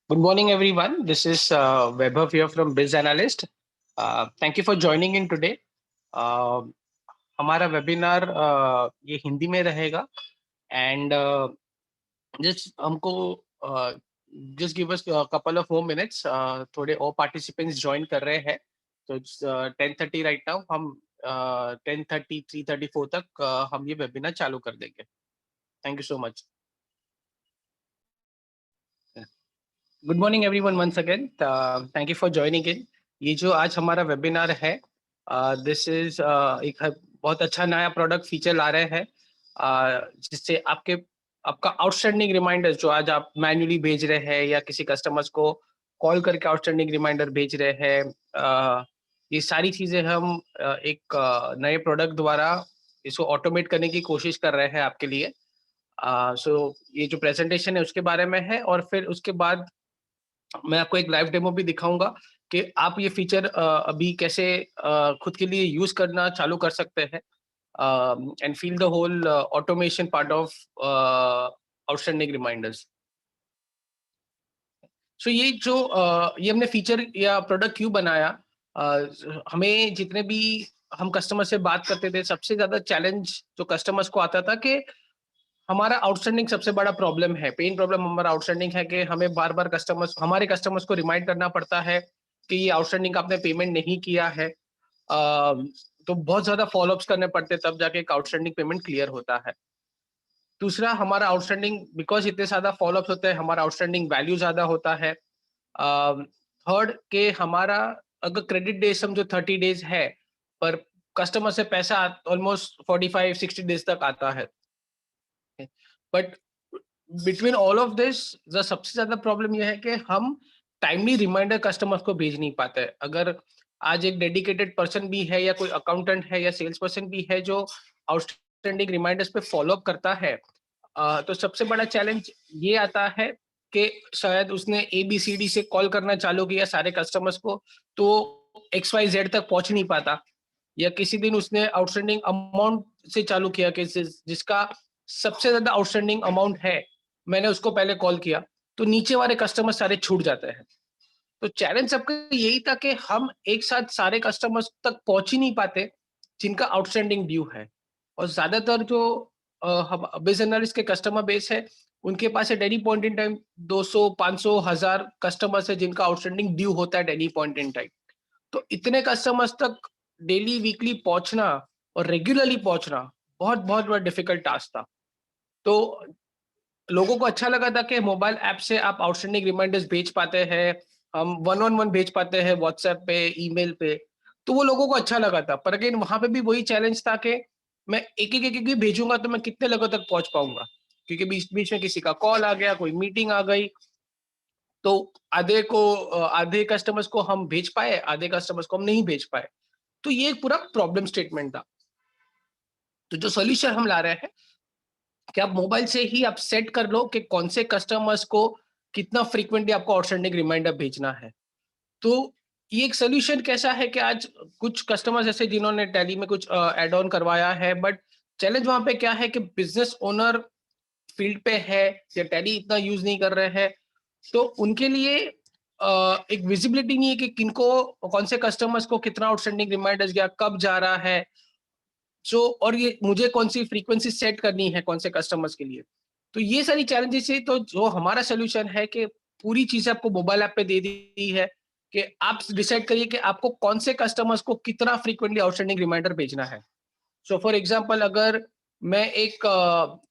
Good morning, everyone. This is Vaibhav here from Biz Analyst. Thank you for joining in today. Uh, हमारा webinar ये हिंदी में रहेगा and just हमको just give us couple of more minutes. थोड़े और participants join कर रहे हैं, तो 10:30 राइट नाउ. हम 10:30 3:34 तक हम ये वेबिनार चालू कर देंगे. Thank you so much. Good morning everyone once again. Thank you for joining in. ये जो आज हमारा वेबिनार है, दिस इज एक बहुत अच्छा नया प्रोडक्ट फीचर ला रहे हैं, जिससे आपका आउटस्टैंडिंग रिमाइंडर्स जो आज आप मैन्युअली भेज रहे हैं या किसी कस्टमर्स को कॉल करके आउटस्टैंडिंग रिमाइंडर भेज रहे हैं, ये सारी चीजें हम एक नए प्रोडक्ट द्वारा इसको ऑटोमेट करने की कोशिश कर रहे हैं आपके लिए. सो ये जो प्रेजेंटेशन है उसके बारे में है, और फिर उसके बाद मैं आपको एक लाइव डेमो भी दिखाऊंगा कि आप ये फीचर अभी कैसे खुद के लिए यूज करना चालू कर सकते हैं and feel the whole automation part of outstanding reminders. So ये हमने फीचर या प्रोडक्ट क्यों बनाया? हमें जितने भी हम कस्टमर से बात करते थे, सबसे ज्यादा चैलेंज जो कस्टमर्स को आता था कि हमारा आउटस्टैंडिंग सबसे बड़ा प्रॉब्लम है, पेन प्रॉब्लम हमारा आउटस्टैंडिंग है कि हमें बार बार हमारे कस्टमर्स को रिमाइंड करना पड़ता है कि ये आउटस्टैंडिंग आपने पेमेंट नहीं किया है. तो बहुत ज्यादा फॉलोअप्स करने पड़ते तब जाके एक आउटस्टैंडिंग पेमेंट क्लियर होता है. दूसरा, हमारा आउटस्टैंडिंग बिकॉज इतने ज्यादा फॉलोअप्स होते हैं, हमारा आउटस्टैंडिंग वैल्यू ज्यादा होता है. थर्ड के हमारा अगर क्रेडिट डेज समझो 30 डेज है, पर कस्टमर से पैसा ऑलमोस्ट 45-60 डेज तक आता है. But between all of this सबसे ज्यादा प्रॉब्लम यह है कि हम टाइमली रिमाइंडर कस्टमर्स को भेज नहीं पाते. अगर आज एक डेडिकेटेड पर्सन भी है या कोई अकाउंटेंट है या सेल्स पर्सन भी है जो आउटस्टैंडिंग रिमाइंडर्स पे फॉलो अप करता है, तो सबसे बड़ा चैलेंज ये आता है कि शायद उसने ABCD से कॉल करना चालू किया सारे कस्टमर्स को, तो XYZ तक पहुंच नहीं पाता. या किसी दिन उसने आउटस्टैंडिंग अमाउंट से चालू किया कि जिसका सबसे ज्यादा आउटस्टैंडिंग अमाउंट है, मैंने उसको पहले कॉल किया, तो नीचे वाले कस्टमर सारे छूट जाते हैं. तो चैलेंज सबका यही था कि हम एक साथ सारे कस्टमर्स तक पहुंच ही नहीं पाते जिनका आउटस्टैंडिंग ड्यू है. और ज्यादातर जो बिजनेस एनालिस्ट के कस्टमर बेस है, उनके पास at any point in time 200, 500, 1000 customers है जिनका आउटस्टैंडिंग ड्यू होता है at any point in time. तो इतने कस्टमर्स तक डेली वीकली पहुंचना और रेगुलरली पहुंचना बहुत बहुत बड़ा डिफिकल्ट टास्क था. तो लोगों को अच्छा लगा था कि मोबाइल ऐप से आप आउटस्टैंडिंग रिमाइंडर्स भेज पाते हैं, हम 1-on-1 भेज पाते हैं व्हाट्सएप पे, ईमेल पे. तो वो लोगों को अच्छा लगा था. पर अगेन वहां पे भी वही चैलेंज था कि मैं एक भेजूंगा तो मैं कितने लोगों तक पहुंच पाऊंगा, क्योंकि बीच बीच में किसी का कॉल आ गया, कोई मीटिंग आ गई, तो आधे कस्टमर्स को हम भेज पाए, आधे कस्टमर्स को हम नहीं भेज पाए. तो ये एक पूरा प्रॉब्लम स्टेटमेंट था. तो जो सोल्यूशन हम ला रहे हैं कि आप मोबाइल से ही आप सेट कर लो कि कौन से कस्टमर्स को कितना फ्रीक्वेंटली आपको आउटस्टैंडिंग रिमाइंडर भेजना है. तो ये एक सोल्यूशन कैसा है कि आज कुछ कस्टमर्स ऐसे जिन्होंने टैली में कुछ एड ऑन करवाया है, बट चैलेंज वहां पे क्या है कि बिजनेस ओनर फील्ड पे है या टैली इतना यूज नहीं कर रहे हैं, तो उनके लिए एक विजिबिलिटी नहीं है कि किनको, कौन से कस्टमर्स को कितना आउटस्टैंडिंग रिमाइंडर्स गया, कब जा रहा है, जो और ये मुझे कौन सी फ्रीक्वेंसी सेट करनी है कौन से कस्टमर्स के लिए. तो ये सारी चैलेंजेस है. तो जो हमारा सोल्यूशन है कि पूरी चीजें आपको मोबाइल ऐप पे दे दी है कि आप डिसाइड करिए कि आपको कौन से कस्टमर्स को कितना फ्रीक्वेंटली आउटस्टैंडिंग रिमाइंडर भेजना है. सो फॉर एग्जांपल, अगर मैं एक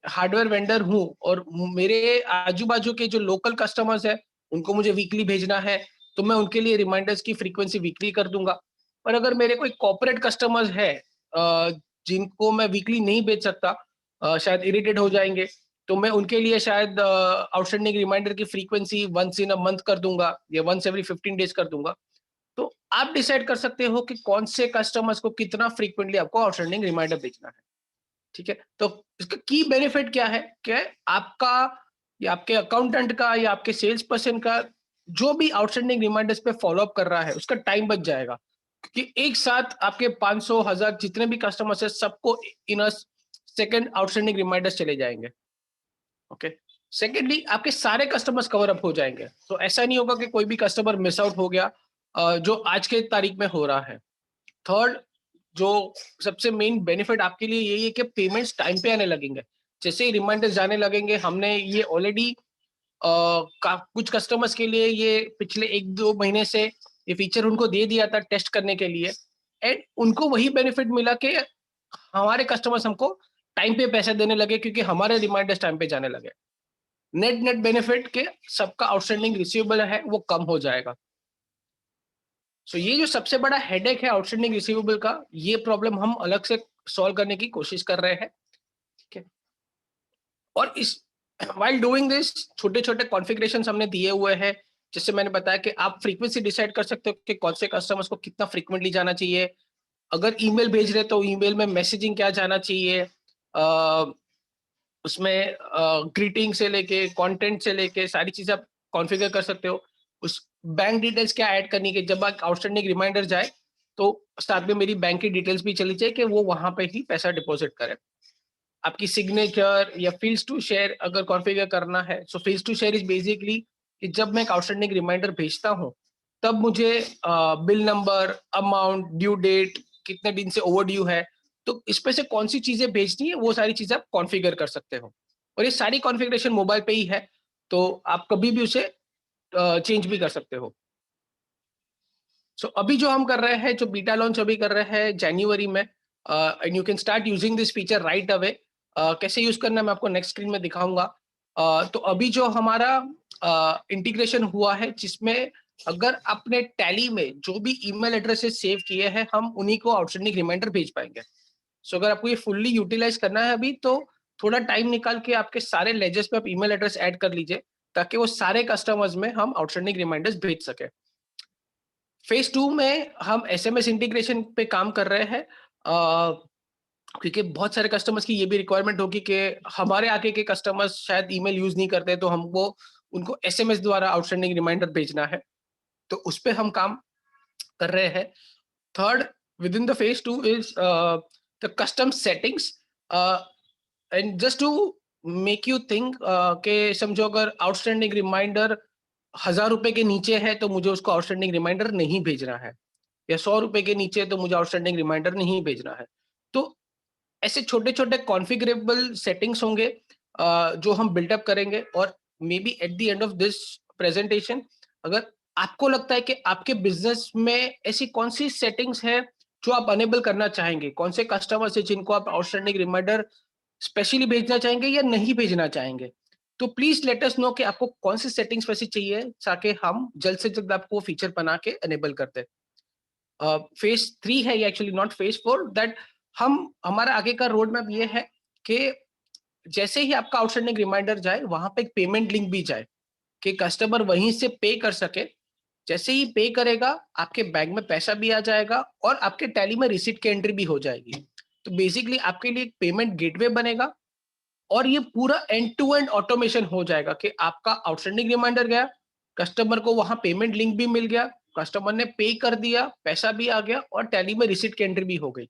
हार्डवेयर वेंडर हूं और मेरे आजू बाजू के जो लोकल कस्टमर्स है उनको मुझे वीकली भेजना है, तो मैं उनके लिए रिमाइंडर्स की फ्रीक्वेंसी वीकली कर दूंगा. पर अगर मेरे कोई कॉर्पोरेट कस्टमर्स है जिनको मैं वीकली नहीं भेज सकता, शायद इरिटेट हो जाएंगे, तो मैं उनके लिए शायद आउटस्टैंडिंग रिमाइंडर की frequency once in a month कर दूंगा या वंस एवरी 15 डेज कर दूंगा. तो आप डिसाइड कर सकते हो कि कौन से कस्टमर्स को कितना फ्रीक्वेंटली आपको आउटस्टैंडिंग रिमाइंडर भेजना है. ठीक है. तो इसका की बेनिफिट क्या है कि आपका या आपके अकाउंटेंट का या आपके सेल्स पर्सन का जो भी आउटस्टैंडिंग रिमाइंडर्स पे फॉलो अप कर रहा है उसका टाइम बच जाएगा, क्योंकि एक साथ आपके 500, 1000 जितने भी कस्टमर्स है सबको इन अ सेकंड आउटस्टैंडिंग रिमाइंडर्स चले जाएंगे. ओके. सेकेंडली आपके सारे कस्टमर्स कवर अप हो जाएंगे, तो ऐसा नहीं होगा कि कोई भी कस्टमर मिस आउट हो गया, जो आज के तारीख में हो रहा है। थर्ड, जो सबसे मेन बेनिफिट आपके लिए यही है कि पेमेंट्स टाइम पे आने लगेंगे। जैसे ही रिमाइंडर्स जाने लगेंगे, हमने ये ऑलरेडी कुछ कस्टमर्स के लिए ये पिछले 1-2 महीने से ये फीचर उनको दे दिया था टेस्ट करने के लिए, एंड उनको वही बेनिफिट मिला कि हमारे कस्टमर्स हमको टाइम पे पैसे देने लगे क्योंकि हमारे रिमाइंडर्स टाइम पे जाने लगे। नेट नेट बेनिफिट के सबका आउटस्टैंडिंग रिसीवेबल है वो कम हो जाएगा। सो ये जो सबसे बड़ा हेडेक है आउटस्टैंडिंग रिसीवेबल का, ये प्रॉब्लम हम अलग से सॉल्व करने की कोशिश कर रहे हैं। ठीक है, और इस व्हाइल डूइंग दिस छोटे छोटे कॉन्फ़िगरेशन हमने दिए हुए हैं। जैसे मैंने बताया कि आप फ्रीक्वेंसी डिसाइड कर सकते हो कि कौन से कस्टमर्स को कितना फ्रीक्वेंटली जाना चाहिए। अगर ईमेल भेज रहे तो ईमेल में मैसेजिंग क्या जाना चाहिए, उसमें ग्रीटिंग से लेके कंटेंट से लेके सारी चीजें आप कॉन्फ़िगर कर सकते हो। उस बैंक डिटेल्स क्या ऐड करनी है, जब आप आउटस्टैंडिंग रिमाइंडर जाए तो साथ में मेरी बैंक की डिटेल्स भी चली जाए कि वो वहां पे ही पैसा डिपॉजिट करे। आपकी सिग्नेचर या फील्ड्स टू शेयर अगर कॉन्फ़िगर करना है, so fields to share is basically कि जब मैं एक आउटस्टैंडिंग रिमाइंडर भेजता हूँ तब मुझे bill number, amount, due date, कितने दिन से ओवर ड्यू है, तो इसमें से कौन सी चीजें भेजनी है वो सारी चीजें आप कॉन्फ़िगर कर सकते हो। और ये सारी कॉन्फ़िगरेशन मोबाइल पे ही है, तो आप कभी भी उसे चेंज भी कर सकते हो। अभी जो हम कर रहे हैं, जो बीटा लॉन्च अभी कर रहे हैं जनवरी में, and you can start using this feature right away. कैसे यूज करना है मैं आपको नेक्स्ट स्क्रीन में दिखाऊंगा। तो अभी जो हमारा इंटीग्रेशन हुआ है, जिसमें अगर आपने टैली में जो भी ईमेल एड्रेसेस सेव किए हैं, हम उन्हीं को आउटस्टैंडिंग रिमाइंडर भेज पाएंगे। अगर आपको ये फुल्ली यूटिलाइज करना है अभी, तो थोड़ा टाइम निकाल के आपके सारे लेजर्स पे आप ईमेल एड्रेस ऐड कर लीजिए, ताकि वो सारे कस्टमर्स में हम आउटस्टैंडिंग रिमाइंडर्स भेज सके। फेज 2 में हम एसएमएस इंटीग्रेशन पे काम कर रहे हैं, क्योंकि बहुत सारे कस्टमर्स की ये भी रिक्वायरमेंट होगी कि हमारे आगे के कस्टमर्स शायद ईमेल यूज नहीं करते, तो हमको उनको एसएमएस द्वारा आउटस्टैंडिंग रिमाइंडर भेजना है, तो उस पे हम काम कर रहे हैं। Third, within the phase 2 is the custom settings, and just to make you think के समझो अगर आउटस्टैंडिंग रिमाइंडर 1000 रुपए के नीचे है तो मुझे उसको आउटस्टैंडिंग रिमाइंडर नहीं भेजना है, या 100 रुपए के नीचे तो मुझे आउटस्टैंडिंग रिमाइंडर नहीं भेजना है। तो ऐसे छोटे छोटे कॉन्फ़िगरेबल सेटिंग्स होंगे जो हम बिल्डअप करेंगे, और may be eight the end of this presentation, अगर आपको लगता है कि आपके बिजनेस में ऐसी कौन सी सेटिंग्स है जो आप अनेबल करना चाहेंगे, कौन से कस्टमर्स है जिनको आप आउटस्टैंडिंग रिमाइंडर स्पेशली भेजना चाहेंगे या नहीं भेजना चाहेंगे, तो प्लीज लेट अस नो कि आपको कौन सी सेटिंग्स वैसी चाहिए, ताकि हम जल्द से जल्द आपको फीचर बना के अनेबल कर दें। फेज 3 है ये, एक्चुअली नॉट फेज 4, दैट हम हमारा आगे का रोड मैप ये है कि जैसे ही आपका आउटस्टैंडिंग रिमाइंडर जाए, वहां पे एक पेमेंट लिंक भी जाए कि कस्टमर वहीं से पे कर सके। जैसे ही पे करेगा, आपके बैंक में पैसा भी आ जाएगा और आपके टैली में रिसीट की एंट्री भी हो जाएगी। तो बेसिकली आपके लिए एक पेमेंट गेटवे बनेगा, और ये पूरा एंड टू एंड ऑटोमेशन हो जाएगा कि आपका आउटस्टैंडिंग रिमाइंडर गया, कस्टमर को वहां पेमेंट लिंक भी मिल गया, कस्टमर ने पे कर दिया, पैसा भी आ गया और टैली में रिसीट की एंट्री भी हो गई।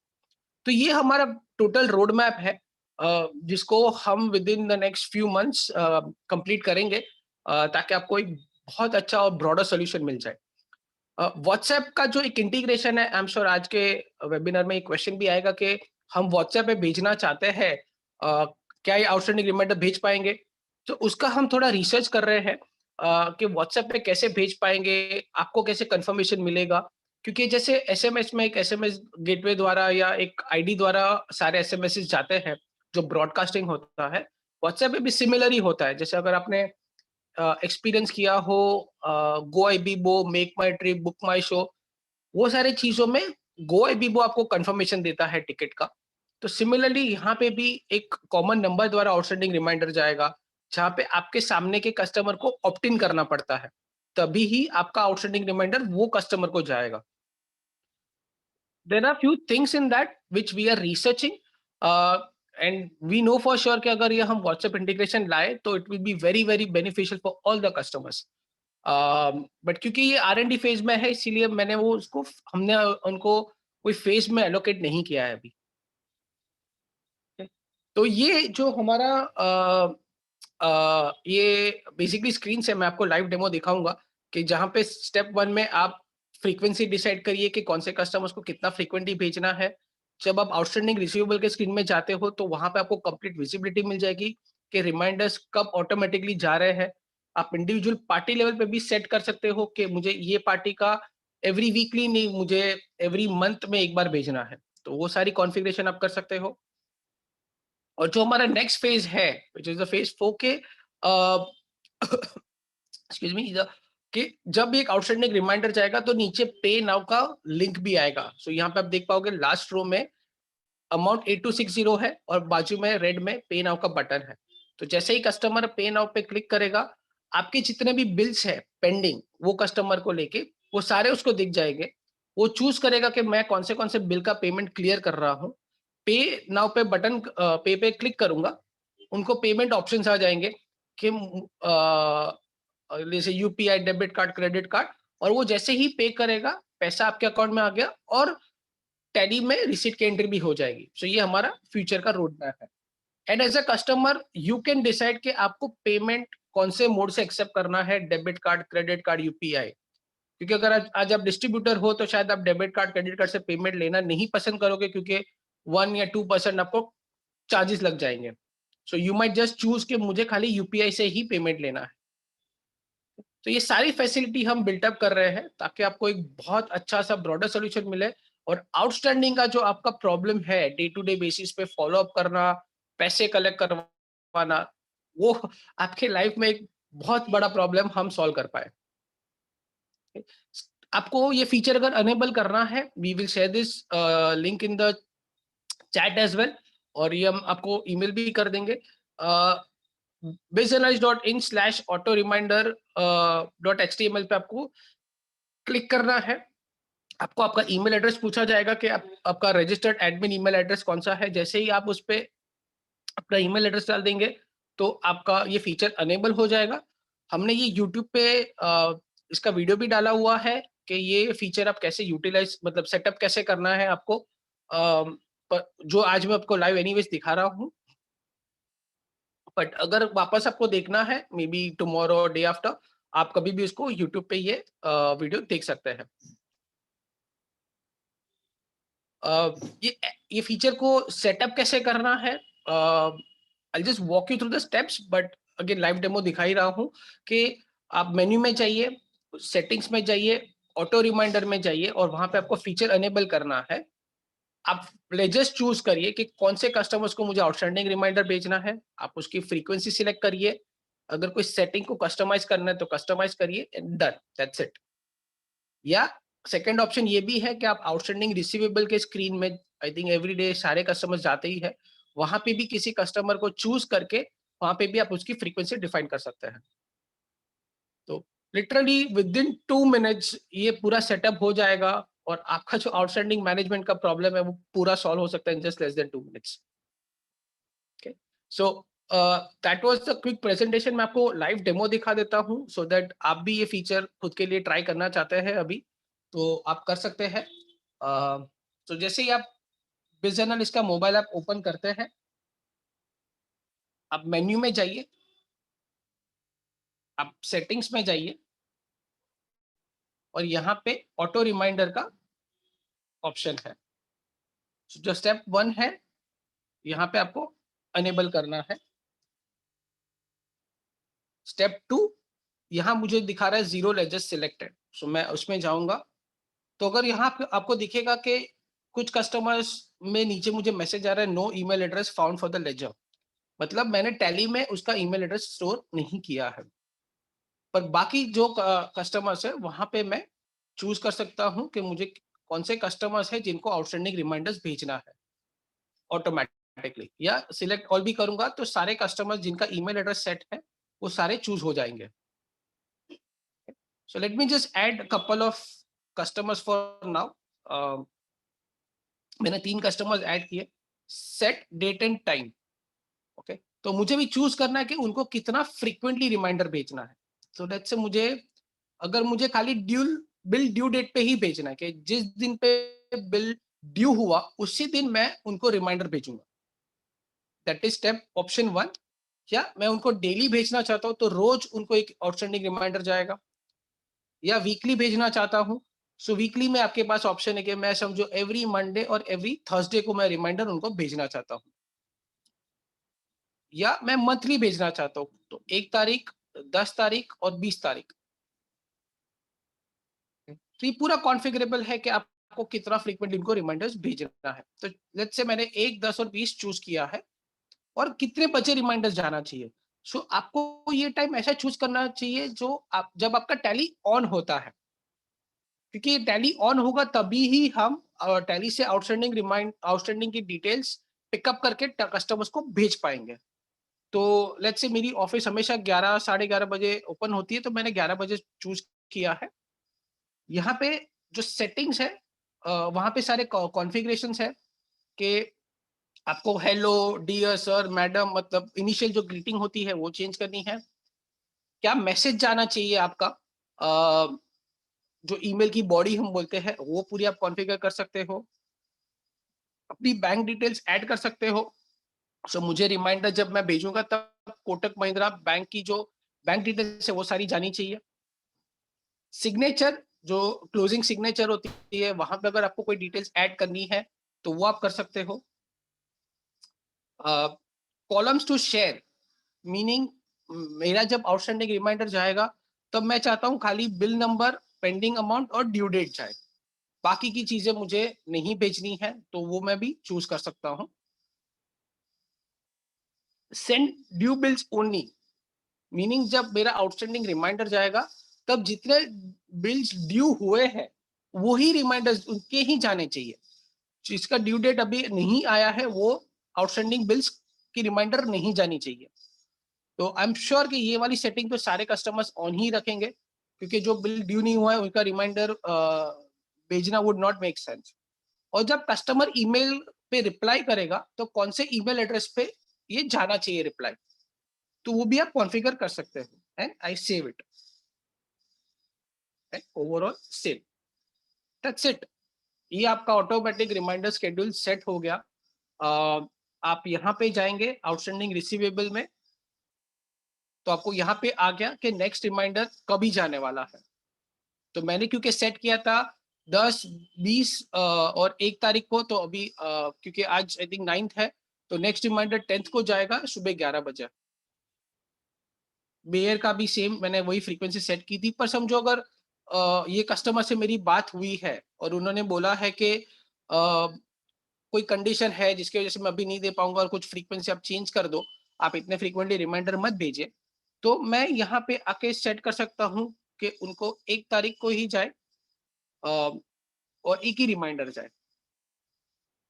तो ये हमारा टोटल रोड मैप है, जिसको हम with in the next few months complete करेंगे, ताकि आपको एक बहुत अच्छा और ब्रॉडर सोल्यूशन मिल जाए। व्हाट्सएप का जो एक इंटीग्रेशन है, आई एम श्योर आज के वेबिनार में एक क्वेश्चन भी आएगा कि हम व्हाट्सएप पे भेजना चाहते हैं, क्या ये आउटस्टैंडिंग रिमाइंडर भेज पाएंगे? तो उसका हम थोड़ा रिसर्च कर रहे हैं कि व्हाट्सएप पे कैसे भेज पाएंगे, आपको कैसे कंफर्मेशन मिलेगा, क्योंकि जैसे एसएमएस में एक एसएमएस गेटवे द्वारा या एक आईडी द्वारा सारे एसएमएस जाते हैं जो ब्रॉडकास्टिंग होता है, व्हाट्सएप पे भी सिमिलर ही होता है। जैसे अगर आपने एक्सपीरियंस किया हो गो आई बीबो, मेक माई ट्रिप, बुक माई शो, वो सारी चीजों में गो आई बीबो आपको कंफर्मेशन देता है टिकट का। तो सिमिलरली यहाँ पे भी एक कॉमन नंबर द्वारा आउटस्टैंडिंग रिमाइंडर जाएगा, जहाँ पे आपके सामने के कस्टमर को ऑप्ट इन करना पड़ता है, तभी ही आपका आउटस्टैंडिंग रिमाइंडर वो कस्टमर को जाएगा। There are few things in that which we are researching, and we know for sure कि अगर ये हम व्हाट्सएप इंटीग्रेशन लाए तो it will be very very beneficial for all the customers. But क्योंकि ये आर एंड डी फेज में है, इसीलिए मैंने वो उसको हमने उनको कोई फेज में एलोकेट नहीं किया है अभी। तो ये जो हमारा ये बेसिकली स्क्रीन से मैं आपको लाइव डेमो दिखाऊंगा कि जहाँ पे स्टेप 1 में आप फ्रीक्वेंसी डिसाइड करिए कि कौन से कस्टमर्स को कितना फ्रीक्वेंटली भेजना है। जब आप आउटस्टैंडिंग रिसीवेबल के स्क्रीन में जाते हो तो वहाँ पे आपको कंप्लीट विजिबिलिटी मिल जाएगी कि रिमाइंडर्स कब ऑटोमेटिकली जा रहे हैं। आप इंडिविजुअल पार्टी लेवल पे भी सेट कर सकते हो कि मुझे ये पार्टी का एवरी वीकली नहीं, मुझे एवरी मंथ में एक बार भेजना है। तो वो सारी कॉन्फ़िगरेशन आप कर सकते हो। और जो हमारा नेक्स्ट फेज है व्हिच इज द फेज 4 के एक्सक्यूज मी कि जब एक आउटस्टैंडिंग रिमाइंडर जाएगा तो नीचे पे नाउ का लिंक भी आएगा। सो यहाँ पे आप देख पाओगे लास्ट रो में अमाउंट 8260 है और बाजू में रेड में पे नाउ का बटन है। तो जैसे ही कस्टमर पे नाउ पे क्लिक करेगा, आपके जितने भी बिल्स है पेंडिंग वो कस्टमर को लेके वो सारे उसको दिख जाएंगे। वो चूज करेगा कि मैं कौन से बिल का पेमेंट क्लियर कर रहा हूँ। पे नाउ पे बटन पे क्लिक करूंगा, उनको पेमेंट ऑप्शंस आ जाएंगे कि जैसे UPI, debit card, credit card, और वो जैसे ही पे करेगा पैसा आपके अकाउंट में आ गया और टैली में रिसीट की एंट्री भी हो जाएगी। सो ये हमारा फ्यूचर का रोड मैप है। And as a customer you can decide कि आपको पेमेंट कौन से मोड से एक्सेप्ट करना है, debit card, credit card, UPI. क्योंकि अगर आज आप डिस्ट्रीब्यूटर हो तो शायद आप डेबिट कार्ड, क्रेडिट कार्ड से पेमेंट लेना नहीं पसंद करोगे क्योंकि 1 या 2% आपको चार्जेस लग जाएंगे। So you might just choose कि मुझे खाली यूपीआई से ही पेमेंट लेना है। तो ये सारी फैसिलिटी हम बिल्टअप कर रहे हैं ताकि आपको एक बहुत अच्छा सा ब्रॉडर सोल्यूशन मिले। और आउटस्टैंडिंग का जो आपका प्रॉब्लम है डे टू डे बेसिस पे फॉलो अप करना, पैसे कलेक्ट करवाना, वो आपके लाइफ में एक बहुत बड़ा प्रॉब्लम हम सॉल्व कर पाए। आपको ये फीचर अगर अनेबल करना है, we will share this link in the chat as well, और ये हम आपको ईमेल भी कर देंगे। bizanalyze.in/auto reminder .html पे आपको क्लिक करना है। आपको आपका ईमेल एड्रेस पूछा जाएगा कि आपका रजिस्टर्ड एडमिन ईमेल एड्रेस कौन सा है। जैसे ही आप उस पे अपना ईमेल एड्रेस डाल देंगे तो आपका ये फीचर अनेबल हो जाएगा। हमने ये यूट्यूब पे इसका वीडियो भी डाला हुआ है कि ये फीचर आप कैसे यूटिलाइज, मतलब सेटअप कैसे करना है आपको, जो आज मैं आपको लाइव एनीवेज दिखा रहा हूँ। बट अगर वापस आपको देखना है may be tomorrow day after, आप कभी भी उसको यूट्यूब पे ये वीडियो देख सकते हैं। ये फीचर को सेटअप कैसे करना है, I just walk you through the steps, but again live demo दिखा ही रहा हूँ कि आप मेन्यू में जाइए, सेटिंग्स में जाइए, ऑटो रिमाइंडर में जाइए और वहां पे आपको फीचर अनेबल करना है। आप जस्ट चूज करिए कि कौन से कस्टमर्स को मुझे आउटस्टैंडिंग रिमाइंडर भेजना है। आप उसकी फ्रीक्वेंसी सिलेक्ट करिए। अगर कोई सेटिंग को कस्टमाइज करना है तो कस्टमाइज करिए एंड डन, दैट्स इट। या सेकंड ऑप्शन ये भी है कि आप आउटस्टैंडिंग रिसीवेबल के स्क्रीन में, आई थिंक एवरीडे सारे कस्टमर्स जाते ही है, वहां पे भी किसी कस्टमर को चूज करके वहां पे भी आप उसकी फ्रीक्वेंसी डिफाइन कर सकते हैं। तो लिटरली विद इन 2 मिनट्स ये पूरा सेटअप हो जाएगा और आपका जो आउटस्टैंडिंग मैनेजमेंट का प्रॉब्लम है वो पूरा सॉल्व हो सकता है in just less than 2 minutes. Okay, so that was the quick presentation. मैं आपको लाइव डेमो दिखा देता हूँ सो दैट आप भी ये फीचर खुद के लिए ट्राई करना चाहते हैं अभी तो आप कर सकते हैं। तो जैसे ही आप बिजनल इसका मोबाइल ऐप ओपन करते हैं, आप मेन्यू में जाइए, आप सेटिंग्स में जाइए और यहाँ पे ऑटो रिमाइंडर का ऑप्शन है। जो स्टेप 1 है यहाँ पे आपको अनेबल करना है। स्टेप 2, यहाँ मुझे दिखा रहा है जीरो लेजर सिलेक्टेड, सो मैं उसमें जाऊंगा। तो अगर यहाँ पे आपको दिखेगा कि कुछ कस्टमर्स में नीचे मुझे मैसेज आ रहा है no email address found for the ledger, मतलब मैंने टैली में उसका ईमेल एड्रेस स्टोर नहीं किया है। पर बाकी जो कस्टमर्स है वहां पे मैं चूज कर सकता हूं कि मुझे कौन से कस्टमर्स है जिनको आउटस्टैंडिंग रिमाइंडर्स भेजना है ऑटोमेटिकली, या सिलेक्ट ऑल भी करूंगा तो सारे कस्टमर्स जिनका ईमेल एड्रेस सेट है वो सारे चूज हो जाएंगे। So let me just add couple of customers for now. मैंने 3 कस्टमर्स ऐड किए। Set date and time. Okay, तो मुझे भी चूज करना है कि उनको कितना फ्रीक्वेंटली रिमाइंडर भेजना है। सो दैट से मुझे, अगर मुझे खाली बिल ड्यू डेट पे ही भेजना है कि जिस दिन पे बिल ड्यू हुआ उसी दिन मैं उनको रिमाइंडर भेजूंगा, दैट इज स्टेप ऑप्शन 1। या मैं उनको डेली भेजना चाहता हूँ तो रोज उनको एक आउटस्टैंडिंग रिमाइंडर जाएगा, या वीकली भेजना चाहता हूँ, सो वीकली में आपके पास ऑप्शन है कि मैं समझो एवरी मंडे और एवरी थर्सडे को मैं रिमाइंडर उनको भेजना चाहता हूँ, या मैं मंथली भेजना चाहता हूँ तो 1 तारीख, 10 तारीख और 20 तारीख। तो ये पूरा कॉन्फ़िगरेबल है कि आपको कितना फ्रीक्वेंटली उनको रिमाइंडर्स भेजना है। तो लेट्स से मैंने 1, 10 और 20 चूज़ किया है और कितने बचे रिमाइंडर्स जाना चाहिए। सो आपको ये टाइम ऐसा चूज़ करना चाहिए जो आप जब आपका टैली ऑन होता है। क्योंकि टैली ऑन होगा तभी ही हम टैली से आउटस्टैंडिंग की डिटेल्स पिकअप करके कस्टमर्स को भेज पाएंगे। तो लेट्स से मेरी ऑफिस हमेशा 11 साढ़े 11 बजे ओपन होती है, तो मैंने 11 बजे चूज किया है। यहाँ पे जो सेटिंग्स है वहाँ पे सारे कॉन्फ़िगरेशन है कि आपको हेलो, डियर सर, मैडम, मतलब इनिशियल जो ग्रीटिंग होती है वो चेंज करनी है। क्या मैसेज जाना चाहिए आपका, जो ईमेल की बॉडी हम बोलते हैं वो पूरी आप कॉन्फ़िगर कर सकते हो। अपनी बैंक डिटेल्स ऐड कर सकते हो। सो मुझे रिमाइंडर जब मैं भेजूंगा तब कोटक महिंद्रा बैंक की जो बैंक डिटेल्स है वो सारी जानी चाहिए। सिग्नेचर, जो क्लोजिंग सिग्नेचर होती है वहां पे अगर आपको कोई डिटेल्स ऐड करनी है तो वो आप कर सकते हो। कॉलम्स टू शेयर, मीनिंग मेरा जब आउटस्टैंडिंग रिमाइंडर जाएगा तब मैं चाहता हूँ खाली बिल नंबर, पेंडिंग अमाउंट और ड्यू डेट जाए, बाकी की चीजें मुझे नहीं भेजनी है, तो वो मैं भी चूज कर सकता हूँ। Send due bills only, meaning जब मेरा आउटस्टैंडिंग रिमाइंडर जाएगा तब जितने बिल्स ड्यू हुए हैं वो ही रिमाइंडर्स उनके ही जाने चाहिए। जिसका ड्यू डेट अभी नहीं आया है वो आउटस्टैंडिंग बिल्स की रिमाइंडर नहीं जानी चाहिए। तो आई एम श्योर कि ये वाली सेटिंग तो सारे कस्टमर्स ऑन ही रखेंगे, क्योंकि जो बिल ड्यू नहीं हुआ है उनका रिमाइंडर भेजना वुड नॉट मेक सेंस। और जब कस्टमर ईमेल पे रिप्लाई करेगा तो कौन से ईमेल एड्रेस पे ये जाना चाहिए रिप्लाई, तो वो भी आप कॉन्फ़िगर कर सकते हो। And I save it and overall save, that's it. ये आपका ऑटोमेटिक रिमाइंडर शेड्यूल सेट हो गया। आप यहाँ पे जाएंगे आउटस्टैंडिंग रिसीवेबल में, तो आपको यहाँ पे आ गया कि नेक्स्ट रिमाइंडर कभी जाने वाला है। तो मैंने क्योंकि सेट किया था 10, 20 और 1 तारीख को, तो अभी क्योंकि आज आई थिंक 9th है, तो नेक्स्ट रिमाइंडर 10th को जाएगा सुबह 11 बजे। मेयर का भी सेम मैंने वही फ्रीक्वेंसी सेट की थी, पर समझो अगर ये कस्टमर से मेरी बात हुई है और उन्होंने बोला है कि कोई कंडीशन है जिसकी वजह से मैं अभी नहीं दे पाऊंगा और कुछ फ्रीक्वेंसी आप चेंज कर दो, आप इतने फ्रीक्वेंटली रिमाइंडर मत भेजिए, तो मैं यहाँ पे आके सेट कर सकता हूँ कि उनको 1 तारीख को ही जाए और एक ही रिमाइंडर जाए,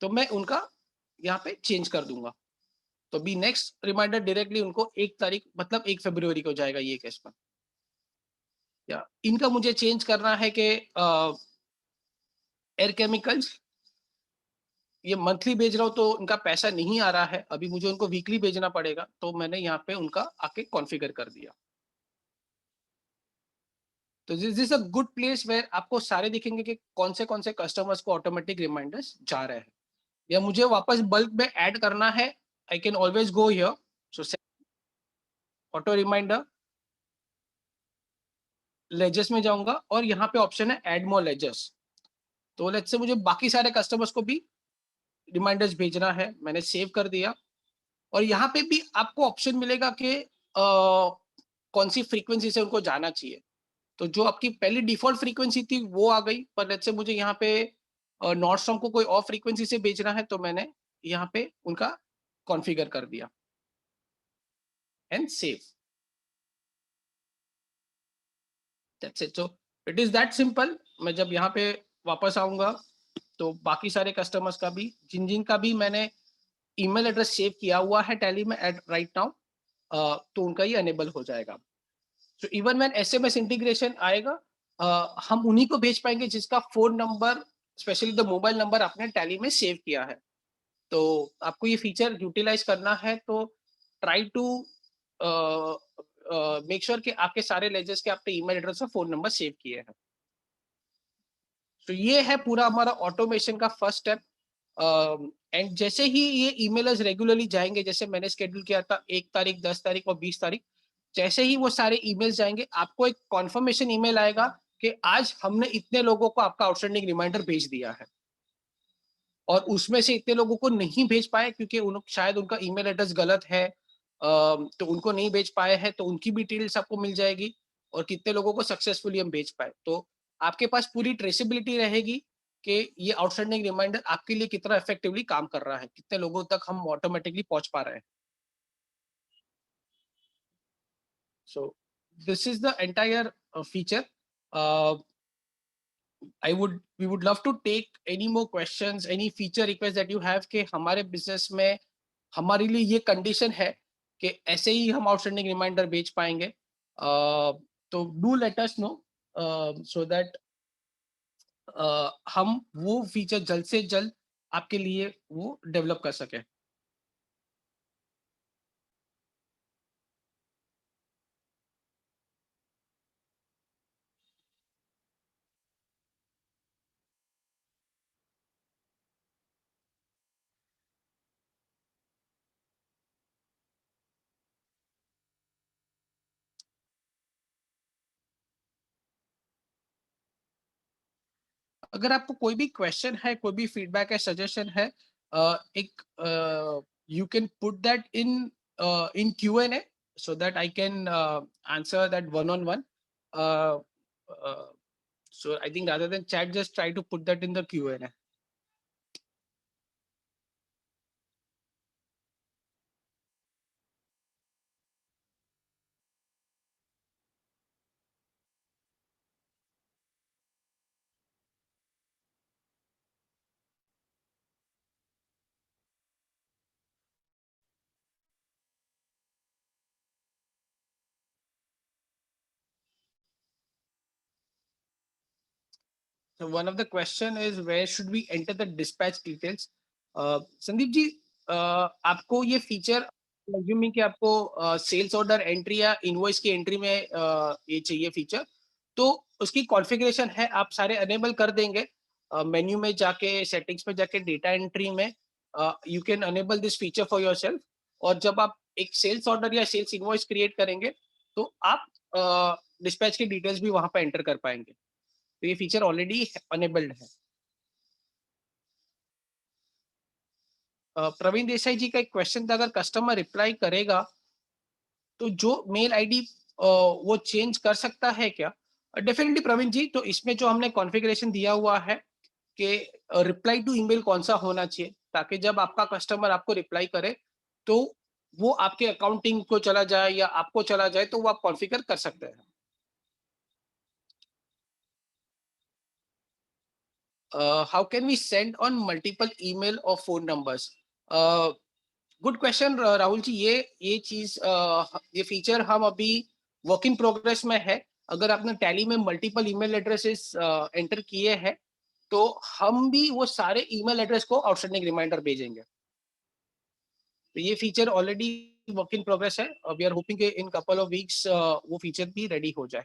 तो मैं उनका यहाँ पे चेंज कर दूंगा। तो बी नेक्स्ट रिमाइंडर डायरेक्टली उनको 1 तारीख मतलब 1 फरवरी को जाएगा ये केस में। या इनका मुझे चेंज करना है कि एयर केमिकल्स ये मंथली भेज रहा हूँ तो उनका पैसा नहीं आ रहा है, अभी मुझे उनको वीकली भेजना पड़ेगा, तो मैंने यहाँ पे उनका आके कॉन्फ़िगर कर दिया। तो this is a good place where आपको सारे दिखेंगे कि कौन से कस्टमर्स को ऑटोमेटिक रिमाइंडर्स जा रहे हैं, या मुझे वापस बल्क में ऐड करना है, I can always go here. So auto reminder, ledgers में जाऊंगा और यहाँ पे ऑप्शन है ऐड मोर लेजर्स। तो लेट्स से मुझे बाकी सारे कस्टमर्स को भी रिमाइंडर्स भेजना है, मैंने सेव कर दिया। और यहाँ पे भी आपको ऑप्शन मिलेगा कि कौन सी फ्रीक्वेंसी से उनको जाना चाहिए। तो जो आपकी पहली डिफॉल्ट फ्रीक्वेंसी थी वो आ गई, पर लेट्स से मुझे यहाँ पे नॉर्थ को कोई और फ्रीक्वेंसी से भेजना है, तो मैंने यहाँ पे उनका कॉन्फ़िगर कर दिया and save, that's it. So it is that simple. मैं जब यहाँ पे वापस आऊंगा तो बाकी सारे कस्टमर्स का भी, जिन जिन का भी मैंने ईमेल एड्रेस सेव किया हुआ है टैली में एट राइट नाउ, तो उनका ही अनेबल हो जाएगा। So even when SMS integration आएगा, हम उन्हीं को भेज पाएंगे जिसका phone number, specially the mobile number आपने टैली में सेव किया है। तो आपको ये फीचर यूटिलाइज करना है तो ट्राई टू मेक श्योर कि आपके सारे लेजर्स के आपने ईमेल एड्रेस और फोन नंबर सेव किए हैं। तो ये है पूरा हमारा ऑटोमेशन का फर्स्ट स्टेप। एंड जैसे ही ये ईमेलर्स रेगुलरली जाएंगे, जैसे मैंने शेड्यूल किया था 1 तारीख, 10 तारीख और 20 तारीख, जैसे ही वो सारे ईमेल्स जाएंगे, आपको एक कॉन्फर्मेशन ईमेल आएगा कि आज हमने इतने लोगों को आपका आउटस्टैंडिंग रिमाइंडर भेज दिया है। और उसमें से इतने लोगों को नहीं भेज पाए क्योंकि शायद उनका ईमेल एड्रेस गलत है, तो उनको नहीं भेज पाए हैं, तो उनकी भी डिटेल्स आपको मिल जाएगी। और कितने लोगों को सक्सेसफुली हम भेज पाए, तो आपके पास पूरी ट्रेसेबिलिटी रहेगी कि ये आउटस्टैंडिंग रिमाइंडर आपके लिए कितना इफेक्टिवली काम कर रहा है, कितने लोगों तक हम ऑटोमेटिकली पहुंच पा रहे हैं। So this is the entire feature. I would we would love to take any more questions, any feature requests that you have कि हमारे बिजनेस में हमारे लिए ये कंडीशन है कि ऐसे ही हम आउटस्टैंडिंग रिमाइंडर बेच पाएंगे। तो do let us no so that हम वो फीचर जल्द से जल्द आपके लिए वो डेवलप कर सके। अगर आपको कोई भी क्वेश्चन है, कोई भी फीडबैक है, सजेशन है, एक you can put that in Q&A so that I can answer that one on one. So I think rather than chat, just try to put that in the Q&A. So one of the question is where should we enter the dispatch details? Sandeep ji, आपको ये feature assuming कि आपको sales order entry या invoice की entry में ये चाहिए feature, तो उसकी कॉन्फ़िगरेशन है, आप सारे अनेबल कर देंगे। मेन्यू में जाके, सेटिंग्स में जाके, डेटा एंट्री में you can enable this feature for yourself. और जब आप एक सेल्स ऑर्डर या सेल्स इनवॉइस क्रिएट करेंगे, तो आप डिस्पैच की डिटेल्स भी वहां पर एंटर कर पाएंगे। तो ये फीचर ऑलरेडी अनेबल्ड है। प्रवीण देसाई जी का एक क्वेश्चन था, अगर कस्टमर रिप्लाई करेगा तो जो मेल आईडी वो चेंज कर सकता है क्या? डेफिनेटली प्रवीण जी, तो इसमें जो हमने कॉन्फ़िगरेशन दिया हुआ है कि रिप्लाई टू ईमेल कौन सा होना चाहिए, ताकि जब आपका कस्टमर आपको रिप्लाई करे तो वो आपके अकाउंटिंग को चला जाए या आपको चला जाए, तो वो आप कॉन्फ़िगर कर सकते हैं। How can we send on multiple email और phone numbers? Good question Rahul ji. ये चीज, ये फीचर हम अभी वर्क इन प्रोग्रेस में है। अगर आपने टैली में मल्टीपल ईमेल एड्रेसेस एंटर किए हैं, तो हम भी वो सारे ईमेल एड्रेस को आउटस्टैंडिंग रिमाइंडर भेजेंगे। तो ये feature already work in progress है। We are hoping in couple of weeks वो फीचर भी रेडी हो जाए।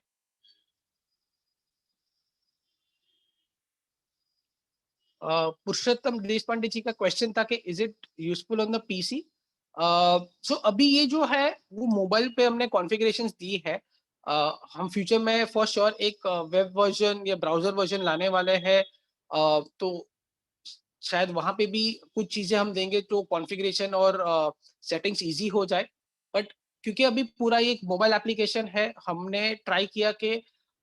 पुरुषोत्तम देश पांडे जी का क्वेश्चन था कि is it useful on the PC? So अभी ये जो है वो मोबाइल पे हमने कॉन्फ़िगरेशंस दी है। हम फ्यूचर में फॉर श्योर एक वेब वर्जन या ब्राउजर वर्जन लाने वाले हैं। तो शायद वहां पे भी कुछ चीजें हम देंगे तो कॉन्फ़िगरेशन और सेटिंग्स इजी हो जाए। बट क्योंकि अभी पूरा ये एक मोबाइल एप्लीकेशन है, हमने ट्राई किया कि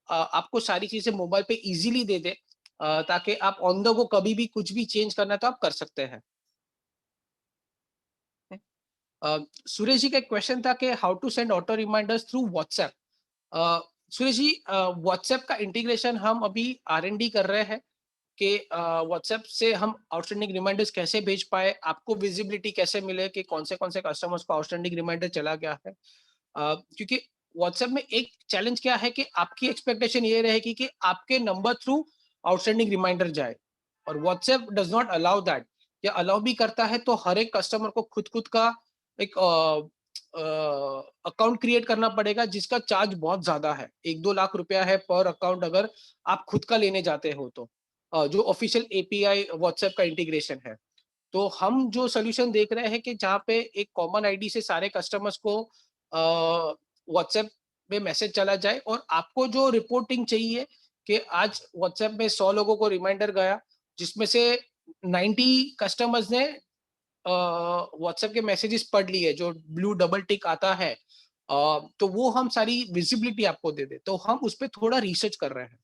आपको सारी चीजें मोबाइल पे इजीली दे दे, ताकि आप ऑन द गो कभी भी कुछ भी चेंज करना है तो आप कर सकते हैं। सुरेश जी का एक क्वेश्चन था कि how to send auto reminders through WhatsApp. Suresh ji, WhatsApp का इंटीग्रेशन हम अभी R&D कर रहे हैं कि व्हाट्सएप से हम आउटस्टैंडिंग रिमाइंडर्स कैसे भेज पाए, आपको विजिबिलिटी कैसे मिले कि कौन से कस्टमर्स को आउटस्टैंडिंग रिमाइंडर चला गया है। क्योंकि व्हाट्सएप में एक चैलेंज क्या है कि आपकी एक्सपेक्टेशन ये रहेगी कि आपके नंबर थ्रू आउटस्टैंडिंग रिमाइंडर जाए, और WhatsApp does not allow that. या अलाउ भी करता है तो हर एक कस्टमर को खुद खुद का एक अकाउंट क्रिएट करना पड़ेगा, जिसका चार्ज बहुत ज्यादा है, 1-2 लाख रुपया है पर अकाउंट, अगर आप खुद का लेने जाते हो तो। जो ऑफिशियल एपीआई व्हाट्सएप का इंटीग्रेशन है। तो हम जो सोल्यूशन देख रहे हैं कि जहाँ पे एक कॉमन आईडी से सारे कस्टमर्स को व्हाट्सएप में मैसेज चला जाए, और आपको जो रिपोर्टिंग चाहिए कि आज व्हाट्सएप में 100 लोगों को रिमाइंडर गया, जिसमें से 90 कस्टमर्स ने व्हाट्सएप के मैसेजेस पढ़ लिए, जो ब्लू डबल टिक आता है, तो वो हम सारी विजिबिलिटी आपको दे दे, तो हम उस पर थोड़ा रिसर्च कर रहे हैं।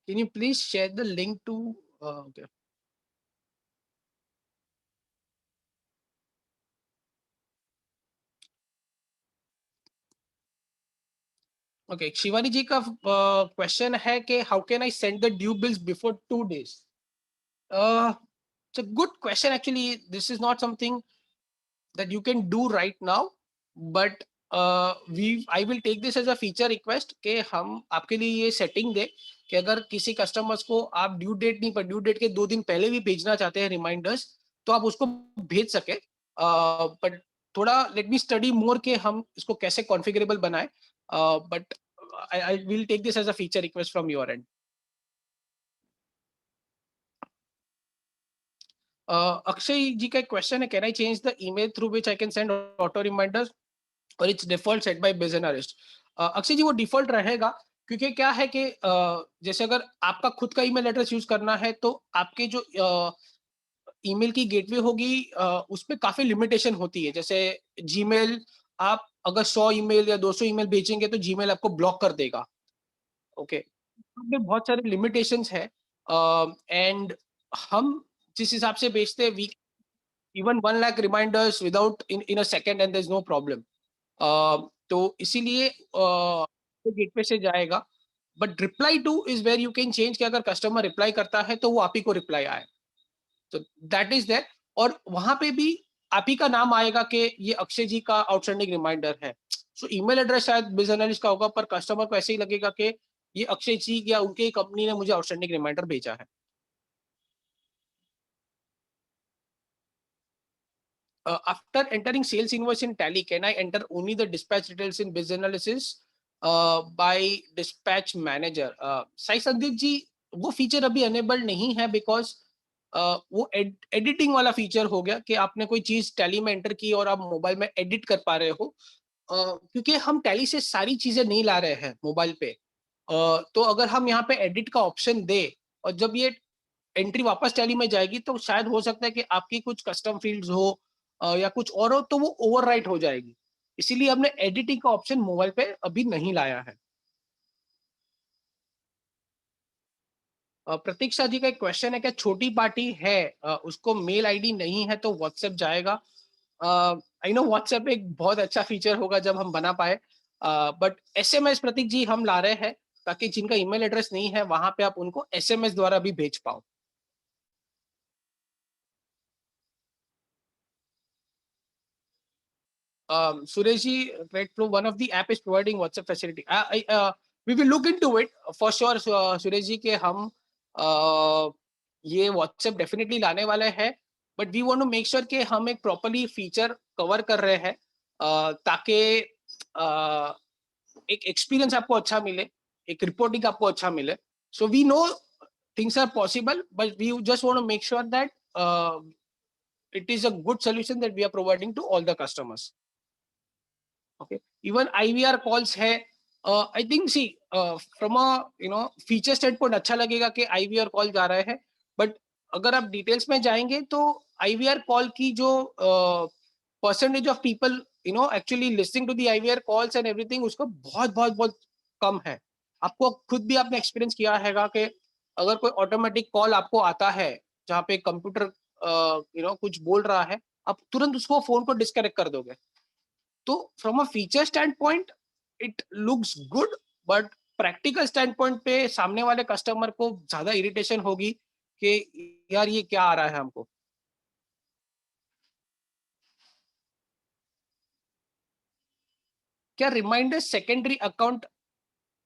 Can you please share the link to? Okay, Shivani ji का क्वेश्चन है कि how can I send the due bills before 2 days? It's a good question. Actually, this is not something that you can do right now, but I will take this as a feature request कि हम आपके लिए ये setting दे कि अगर किसी customers को आप ड्यू डेट नहीं, पर ड्यू डेट के 2 दिन पहले भी भेजना चाहते हैं रिमाइंडर्स, तो आप उसको भेज सके। बट थोड़ा लेट मी स्टडी मोर के हम इसको कैसे कॉन्फ़िगरेबल बनाए, but I will take this as a feature request from your end. Akshay ji का एक क्वेश्चन है, can I change the email through which I can send auto reminders और it's default set by business analyst? Akshay ji, वो default रहेगा, क्योंकि क्या है कि जैसे अगर आपका खुद का ईमेल एड्रेस यूज करना है, तो आपके जो ईमेल की गेटवे होगी, उस पे काफी लिमिटेशन होती है। जैसे जीमेल, आप अगर 100 ईमेल या 200 ईमेल भेजेंगे तो जीमेल आपको ब्लॉक कर देगा। ओके, उसमें बहुत सारे लिमिटेशंस है, एंड हम जिस हिसाब से भेजते हैं, we even 1 lakh reminders without in in a second and there is no problem. तो इसीलिए गेटवे से जाएगा। But reply to is where you can change कि अगर कस्टमर रिप्लाई करता है तो वो आप ही को रिप्लाई आए, तो दैट इज दैट। और वहां पे भी आप ही का नाम आएगा कि ये अक्षय जी का आउटस्टैंडिंग रिमाइंडर है। सो ईमेल एड्रेस शायद बिजनेस एनालिस्ट का होगा, पर कस्टमर को ऐसे ही लगेगा कि ये अक्षय जी या उनके कंपनी ने मुझे आउटस्टैंडिंग रिमाइंडर भेजा है। After entering sales invoice in Tally, can I enter only the dispatch details in business analysis by dispatch manager? Sai Sandeep ji, वो फीचर अभी अनेबल नहीं है, बिकॉज वो एडिटिंग वाला फीचर हो गया कि आपने कोई चीज टैली में एंटर की और आप मोबाइल में एडिट कर पा रहे हो। क्योंकि हम टैली से सारी चीजें नहीं ला रहे हैं मोबाइल पे, तो अगर हम यहाँ पे एडिट का ऑप्शन दे, और जब ये एंट्री वापस टैली में जाएगी, तो शायद हो सकता है कि आपकी कुछ कस्टम फील्ड्स हो या कुछ और हो, तो वो ओवरराइट हो जाएगी। इसीलिए हमने एडिटिंग का ऑप्शन मोबाइल पे अभी नहीं लाया है। प्रतीक्षा जी का एक क्वेश्चन है कि छोटी पार्टी है, उसको मेल आईडी नहीं है तो व्हाट्सएप जाएगा? आई नो व्हाट्सएप एक बहुत अच्छा फीचर होगा जब हम बना पाए, बट एसएमएस प्रतीक जी हम ला रहे हैं, ताकि जिनका ईमेल एड्रेस नहीं है वहां पे आप उनको एसएमएस द्वारा भी भेज पाओ। Sureshi, right, from one of the app is providing WhatsApp facility. We will look into it for sure, Suresh कि हम ये WhatsApp डेफिनेटली लाने वाले हैं, but we want to make sure कि हम एक प्रॉपर्ली फीचर कवर कर रहे हैं, ताकि एक एक्सपीरियंस आपको अच्छा मिले, एक रिपोर्टिंग आपको अच्छा मिले। So we know things are possible, but we just want to make sure that it is a good solution that we are providing to all the customers. Okay, even IVR calls है, I think see from a feature standpoint अच्छा लगेगा कि IVR call जा रहे हैं, but अगर आप details में जाएंगे तो IVR कॉल की जो percentage of people actually listening to the IVR calls and everything, उसको बहुत बहुत बहुत कम है। आपको खुद भी आपने एक्सपीरियंस किया हैगा कि अगर कोई ऑटोमेटिक कॉल आपको आता है जहाँ पे कंप्यूटर कुछ बोल रहा है, आप तुरंत उसको फोन को डिस्कनेक्ट कर दोगे। तो from a feature stand point it looks good, but practical stand point पे सामने वाले कस्टमर को ज्यादा इरिटेशन होगी कि यार ये क्या आ रहा है हमको। क्या रिमाइंडर सेकेंडरी अकाउंट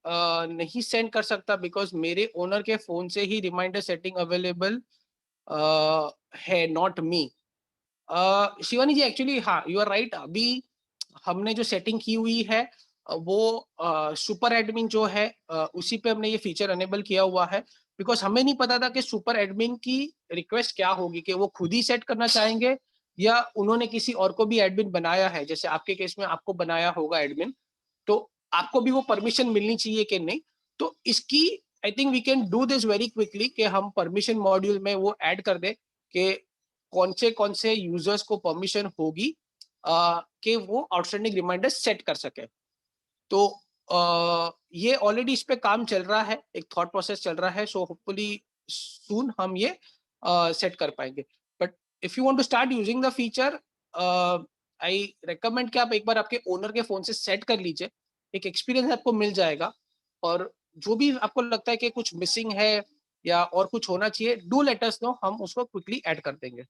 नहीं सेंड कर सकता? बिकॉज मेरे ओनर के फोन से ही रिमाइंडर सेटिंग अवेलेबल है, not me. Shivani ji, actually हाँ, यू आर राइट। अभी हमने जो सेटिंग की हुई है, वो सुपर एडमिन जो है उसी पे हमने ये फीचर अनेबल किया हुआ है, बिकॉज हमें नहीं पता था कि सुपर एडमिन की रिक्वेस्ट क्या होगी, कि वो खुद ही सेट करना चाहेंगे या उन्होंने किसी और को भी एडमिन बनाया है, जैसे आपके केस में आपको बनाया होगा एडमिन, तो आपको भी वो परमिशन मिलनी चाहिए कि नहीं। तो इसकी I think we can do this very quickly, कि हम परमिशन मॉड्यूल में वो ऐड कर दे कि कौन से यूजर्स को परमिशन होगी कि वो आउटस्टैंडिंग रिमाइंडर सेट कर सके। तो ये ऑलरेडी इस पे काम चल रहा है, एक थॉट प्रोसेस चल रहा है, सो होपफुली सून हम ये सेट कर पाएंगे। But if you want to start using the feature, I recommend कि आप एक बार आपके ओनर के फोन से सेट कर लीजिए, एक एक्सपीरियंस आपको मिल जाएगा। और जो भी आपको लगता है कि कुछ मिसिंग है या और कुछ होना चाहिए, डू लेट अस नो, हम उसको क्विकली ऐड कर देंगे।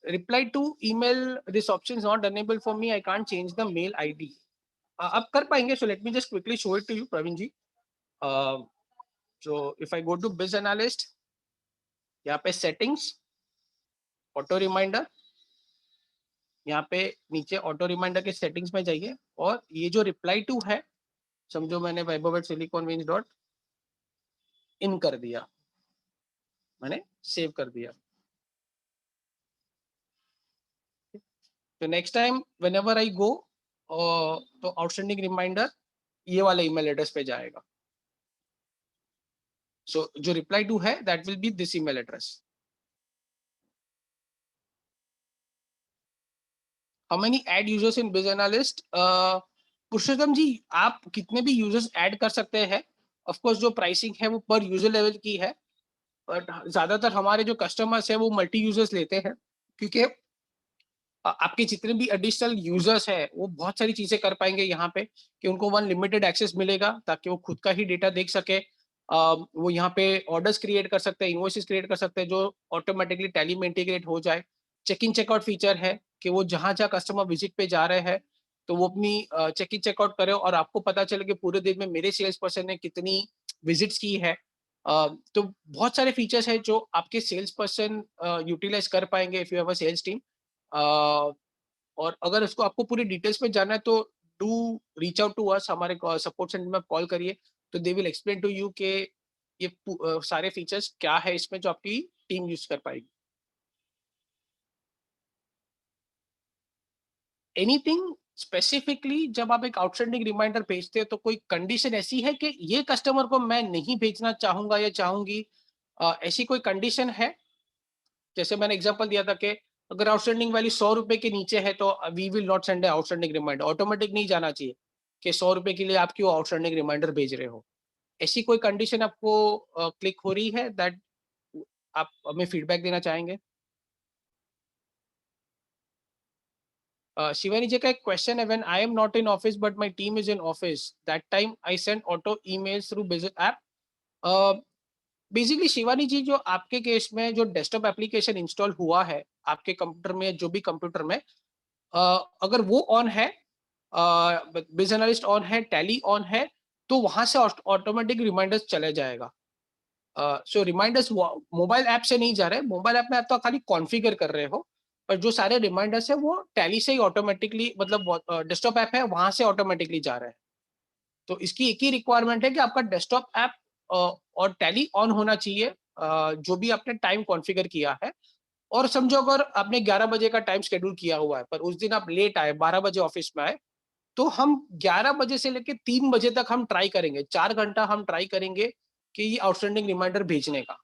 Reply to email, this option is not enabled for me, I can't change the mail id। आप कर पाएंगे, so let me just quickly show it to you Praveen ji. So if I go to biz analyst, यहाँ पे settings, auto reminder, यहाँ पे नीचे auto reminder के settings में जाइए, और ये जो रिप्लाई टू है, समझो मैंने www.siliconvins डॉट इन कर दिया, मैंने सेव कर दिया। तो next time whenever I go, तो आउटस्टैंडिंग रिमाइंडर ये वाले ईमेल एड्रेस पे जाएगा। सो जो रिप्लाई टू है that will be this email address. How many add users इन बिज एनालिस्ट? पुरुषोत्तम जी, आप कितने भी यूजर्स ऐड कर सकते हैं। ऑफ कोर्स जो प्राइसिंग है वो पर यूजर लेवल की है, बट ज्यादातर हमारे जो कस्टमर्स है वो मल्टी यूजर्स लेते हैं, क्योंकि आपके जितने भी एडिशनल यूजर्स है वो बहुत सारी चीजें कर पाएंगे यहाँ पे, कि उनको वन लिमिटेड एक्सेस मिलेगा ताकि वो खुद का ही डेटा देख सके। वो यहाँ पे ऑर्डर्स क्रिएट कर सकते हैं, इनवॉइसेस क्रिएट कर सकते हैं, जो ऑटोमेटिकली टैली में इंटीग्रेट हो जाए। चेक इन चेकआउट फीचर है कि वो जहां जहां कस्टमर विजिट पे जा रहे हैं, तो वो अपनी चेक इन चेकआउट करे और आपको पता चले कि पूरे दिन में मेरे सेल्स पर्सन ने कितनी विजिट्स की है। तो बहुत सारे फीचर्स है जो आपके सेल्स पर्सन यूटिलाइज कर पाएंगे if you have a sales team. और अगर इसको आपको पूरी डिटेल्स में जानना है तो do reach out to us, हमारे सपोर्ट सेंटर में कॉल करिए, तो they will explain to you के ये सारे फीचर्स क्या है इसमें जो आपकी टीम यूज कर पाएगी। एनीथिंग स्पेसिफिकली, जब आप एक आउटस्टैंडिंग रिमाइंडर भेजते हैं तो कोई कंडीशन ऐसी है कि ये कस्टमर को मैं नहीं भेजना चाहूंगा या चाहूंगी, ऐसी कोई कंडीशन है? जैसे मैंने एग्जांपल दिया था कि अगर आउटस्टैंडिंग वैल्यू 100 रुपए के नीचे है तो we will not send outstanding reminder, automatic नहीं जाना चाहिए कि 100 रुपए के लिए आप क्यों आउटस्टैंडिंग रिमाइंडर भेज रहे हो। ऐसी कोई कंडीशन आपको क्लिक हो रही है दैट आप हमें फीडबैक देना चाहेंगे? शिवानी जी का एक क्वेश्चन है, when I am not in office but my team is in office, that time I send auto emails through business app. Basically Shivani ji, जो आपके केस में जो डेस्कटॉप एप्लीकेशन इंस्टॉल हुआ है आपके कंप्यूटर में, जो भी कंप्यूटर में, अगर वो ऑन है, बिजनेस एनालिस्ट ऑन है, टैली ऑन है, तो वहां से ऑटोमेटिक रिमाइंडर्स चले जाएगा। सो रिमाइंडर्स मोबाइल ऐप से नहीं जा रहे, मोबाइल ऐप में आप तो खाली कॉन्फ़िगर कर रहे हो, पर जो सारे रिमाइंडर्स है वो टैली से ही ऑटोमेटिकली, मतलब डेस्कटॉप ऐप है वहां से ऑटोमेटिकली जा रहे हैं। तो इसकी एक ही रिक्वायरमेंट है कि आपका डेस्कटॉप ऐप और टैली ऑन होना चाहिए, जो भी आपने टाइम कॉन्फ़िगर किया है। और समझो अगर आपने 11 बजे का टाइम शेड्यूल किया हुआ है पर उस दिन आप लेट आए, 12 बजे ऑफिस में आए, तो हम 11 बजे से लेकर 3 बजे तक हम ट्राई करेंगे, 4 घंटा हम ट्राई करेंगे कि ये आउटस्टैंडिंग रिमाइंडर भेजने का।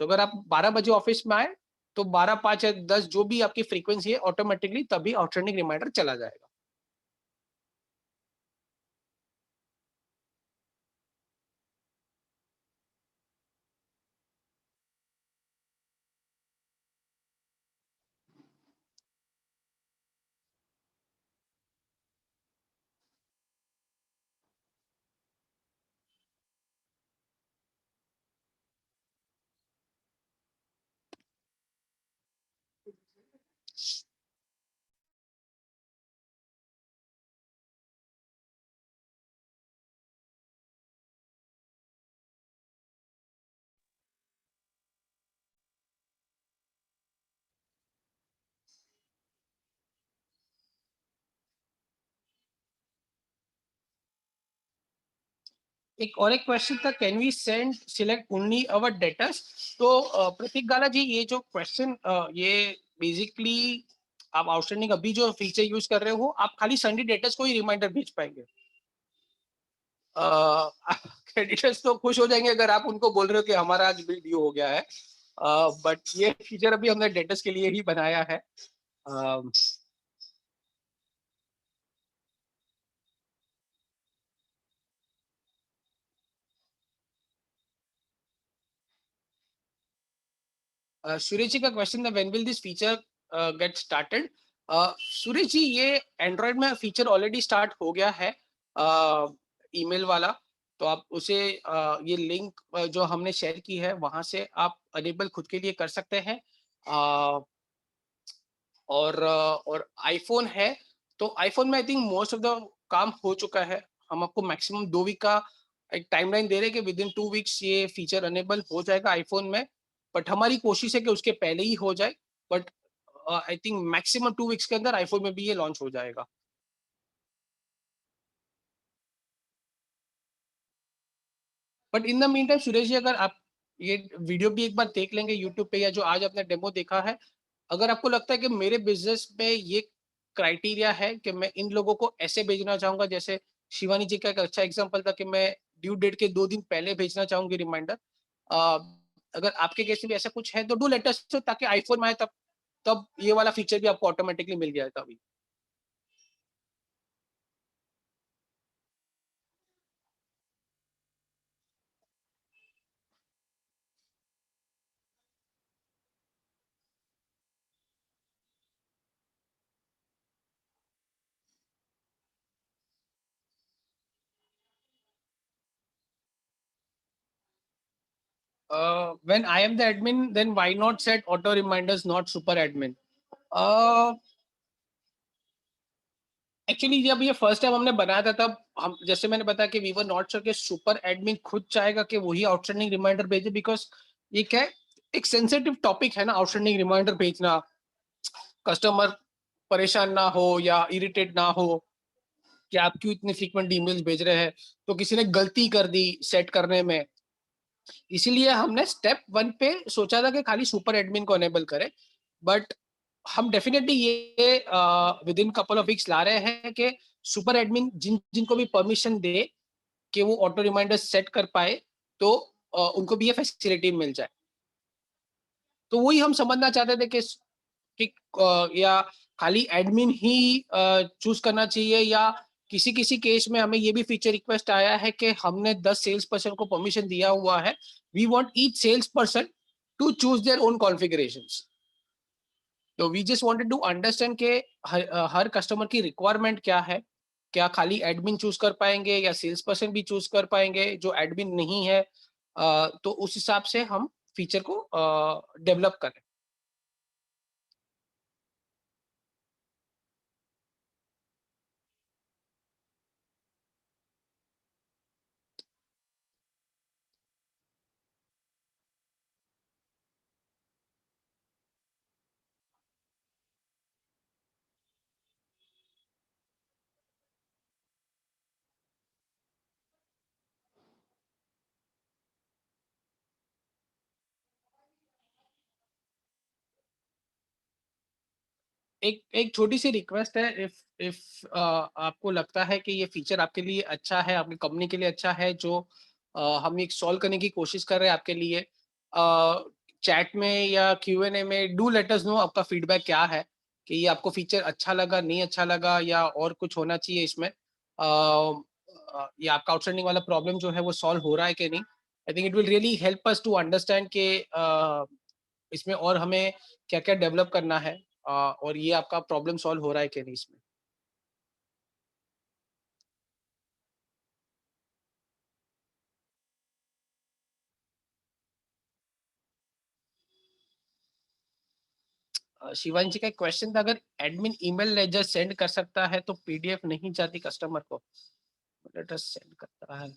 तो अगर आप 12 बजे ऑफिस में आए तो 12, 5 या 10 जो भी आपकी फ्रीक्वेंसी है, ऑटोमेटिकली तभी आउटस्टैंडिंग रिमाइंडर चला जाएगा। एक क्वेश्चन था, can we send select only our debtors. तो प्रतीक गाला जी, ये जो क्वेश्चन ये बेसिकली आप आउटस्टैंडिंग अभी जो फीचर यूज कर रहे हो, आप खाली संडे डेटर्स को ही रिमाइंडर भेज पाएंगे। क्रेडिटर्स तो खुश हो जाएंगे अगर आप उनको बोल रहे हो कि हमारा आज बिल ड्यू हो गया है, बट ये फीचर अभी हमने डेटर्स के लिए ही बनाया है। सुरेश जी का क्वेश्चन था, when will this feature get started. Suresh ji, ये एंड्रॉयड में फीचर ऑलरेडी स्टार्ट हो गया है, ईमेल वाला। तो आप उसे ये लिंक जो हमने शेयर की है वहां से आप अनेबल खुद के लिए कर सकते हैं। और आईफोन है, तो आईफोन में I think most of the काम हो चुका है। हम आपको मैक्सिमम 2 वीक का एक टाइमलाइन दे रहे हैं कि विद इन 2 वीक्स ये फीचर अनेबल हो जाएगा आईफोन में। बट हमारी कोशिश है कि उसके पहले ही हो जाए। But I think maximum 2 weeks के अंदर आईफोन में भी ये लॉन्च हो जाएगा। But in the mean time Suresh ji, अगर आप ये वीडियो भी एक बार देख लेंगे यूट्यूब पे, या जो आज आपने डेमो देखा है, अगर आपको लगता है कि मेरे बिजनेस में ये क्राइटेरिया है कि मैं इन लोगों को ऐसे भेजना चाहूंगा, जैसे शिवानी जी का एक अच्छा एग्जांपल था कि मैं ड्यू डेट के 2 दिन पहले भेजना चाहूंगी रिमाइंडर। अगर आपके केस में भी ऐसा कुछ है तो डू लेट अस नो, ताकि आईफोन में आए तब तब ये वाला फीचर भी आपको ऑटोमेटिकली मिल जाए तभी। When I am the admin, then why not set auto reminders, not super admin? Actually जब ये फर्स्ट टाइम हमने बनाया था, तब हम, जैसे मैंने बताया कि वी वर नॉट श्योर कि सुपर एडमिन खुद चाहेगा कि वही आउटस्टैंडिंग रिमाइंडर भेजे, बिकॉज ये क्या है, एक सेंसिटिव टॉपिक है ना आउटस्टैंडिंग रिमाइंडर भेजना। कस्टमर परेशान ना हो या इरिटेट ना हो कि आप क्यों इतने फ्रीक्वेंट ईमेल्स भेज रहे हैं, तो किसी ने गलती कर दी सेट करने में। इसीलिए हमने स्टेप 1 पे सोचा था कि खाली सुपर एडमिन को अनेबल करें। बट हम डेफिनेटली ये within couple of weeks ला रहे हैं कि सुपर एडमिन जिनको भी परमिशन दे कि वो ऑटो रिमाइंडर सेट कर पाए, तो उनको भी ये फैसिलिटी मिल जाए। तो वही हम समझना चाहते थे कि या खाली एडमिन ही चूज करना चाहिए, या किसी किसी केस में हमें ये भी फीचर रिक्वेस्ट आया है कि हमने 10 सेल्स पर्सन को परमिशन दिया हुआ है, we want each sales person to choose their own configurations. तो we just wanted to understand के हर कस्टमर की रिक्वायरमेंट क्या है, क्या खाली एडमिन चूज कर पाएंगे या सेल्स पर्सन भी चूज कर पाएंगे जो एडमिन नहीं है। तो उस हिसाब से हम फीचर को डेवलप करें। एक एक छोटी सी रिक्वेस्ट है, इफ आपको लगता है कि ये फीचर आपके लिए अच्छा है, आपकी कंपनी के लिए अच्छा है, जो हम एक सॉल्व करने की कोशिश कर रहे हैं आपके लिए, चैट में या क्यूएनए में डू लेट अस नो आपका फीडबैक क्या है, कि ये आपको फीचर अच्छा लगा, नहीं अच्छा लगा, या और कुछ होना चाहिए इसमें, या आपका आउटस्टैंडिंग वाला प्रॉब्लम जो है वो सॉल्व हो रहा है कि नहीं। I think it will really help us to understand के इसमें और हमें क्या क्या डेवलप करना है, और ये आपका प्रॉब्लम सॉल्व हो रहा है कि नहीं इसमें। शिवानी जी का एक क्वेश्चन था, अगर एडमिन ईमेल लेजर सेंड कर सकता है तो पीडीएफ नहीं जाती कस्टमर को, लेटर सेंड करता है।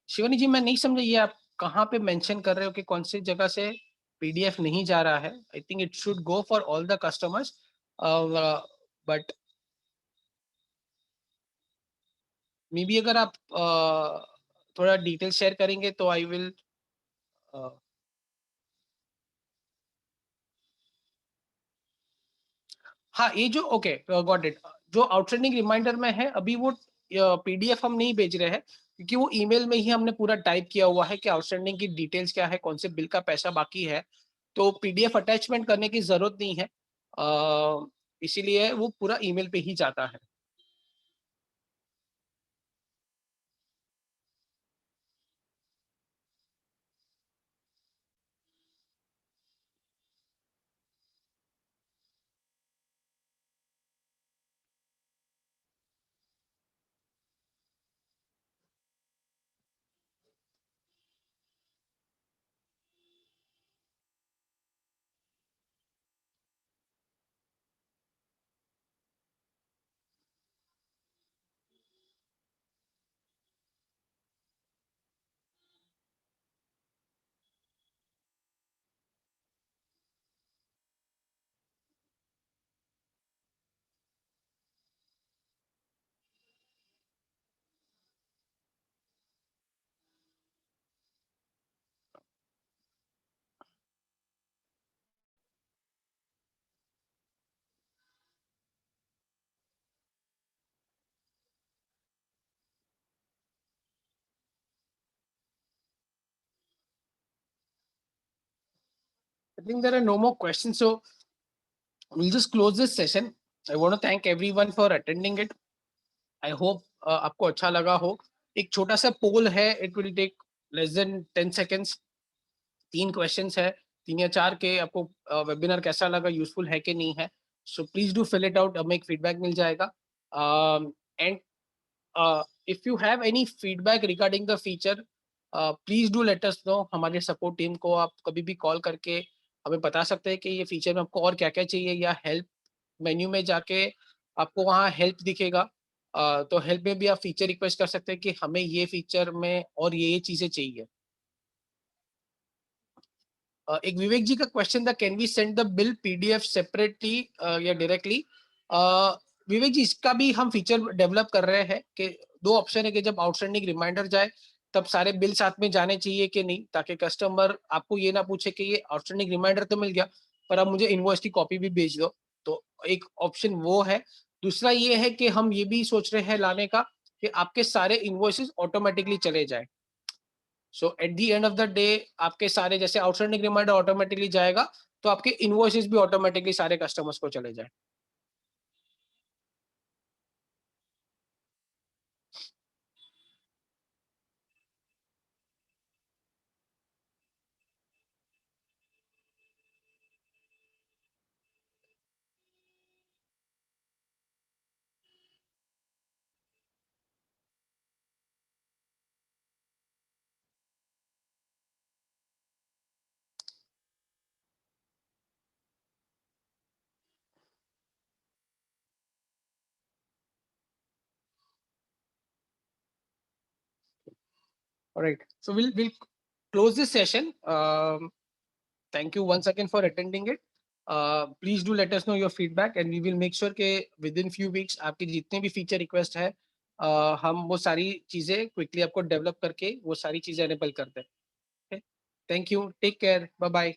शिवानी जी, मैं नहीं समझा ये आप कहाँ पे मेंशन कर रहे हो कि कौन सी जगह से पीडीएफ नहीं जा रहा है। I think it should go for all the customers, but may be अगर आप थोड़ा डिटेल शेयर करेंगे तो आई विल। हाँ, ये जो ओके गॉट इट। जो आउटस्टैंडिंग रिमाइंडर में है अभी वो पीडीएफ हम नहीं भेज रहे हैं, क्योंकि वो ईमेल में ही हमने पूरा टाइप किया हुआ है कि आउटस्टैंडिंग की डिटेल्स क्या है, कौन से बिल का पैसा बाकी है। तो पीडीएफ अटैचमेंट करने की जरूरत नहीं है। इसीलिए वो पूरा ईमेल पे ही जाता है। I think there are no more questions, so we'll just close this session. I want to thank everyone for attending it. I hope आपको अच्छा लगा हो। एक छोटा सा पोल है, it will take less than 10 seconds. 3 questions है, 3 या 4 के। आपको वेबिनार कैसा लगा, यूजफुल है कि नहीं है? So please do fill it out, हमें एक फीडबैक मिल जाएगा। And if you have any feedback regarding the feature, please do let us know. हमारे सपोर्ट टीम को आप कभी भी कॉल करके हमें बता सकते हैं कि ये फीचर में आपको और क्या क्या चाहिए, या हेल्प मेन्यू में जाके आपको वहाँ हेल्प दिखेगा। तो हेल्प में भी आप फीचर रिक्वेस्ट कर सकते हैं कि हमें ये फीचर में और ये चीजें चाहिए। एक विवेक जी का क्वेश्चन था, can we send the bill PDF separately या डायरेक्टली? विवेक जी, इसका भी हम फीचर डेवलप कर रहे हैं कि दो ऑप्शन है कि जब आउटस्टैंडिंग रिमाइंडर जाए तब सारे बिल साथ में जाने चाहिए कि नहीं, ताकि कस्टमर आपको ये ना पूछे कि ये आउटस्टैंडिंग रिमाइंडर तो मिल गया पर अब मुझे इनवॉइस की कॉपी भी भेज दो। तो एक ऑप्शन वो है। दूसरा ये है कि हम ये भी सोच रहे हैं लाने का कि आपके सारे इनवॉइसेस ऑटोमेटिकली चले जाए। So at the end of the day आपके सारे जैसे आउटस्टैंडिंग रिमाइंडर ऑटोमेटिकली जाएगा, तो आपके इनवॉइसेस भी ऑटोमेटिकली सारे कस्टमर्स को चले जाए। Alright, so we'll close this session. Thank you once again for attending it. Please do let us know your feedback and we will make sure कि within few weeks आपके जितने भी feature request है, हम वो सारी चीजें क्विकली आपको डेवलप करके वो सारी चीजें एनेबल करते हैं। Thank you, take care, bye bye.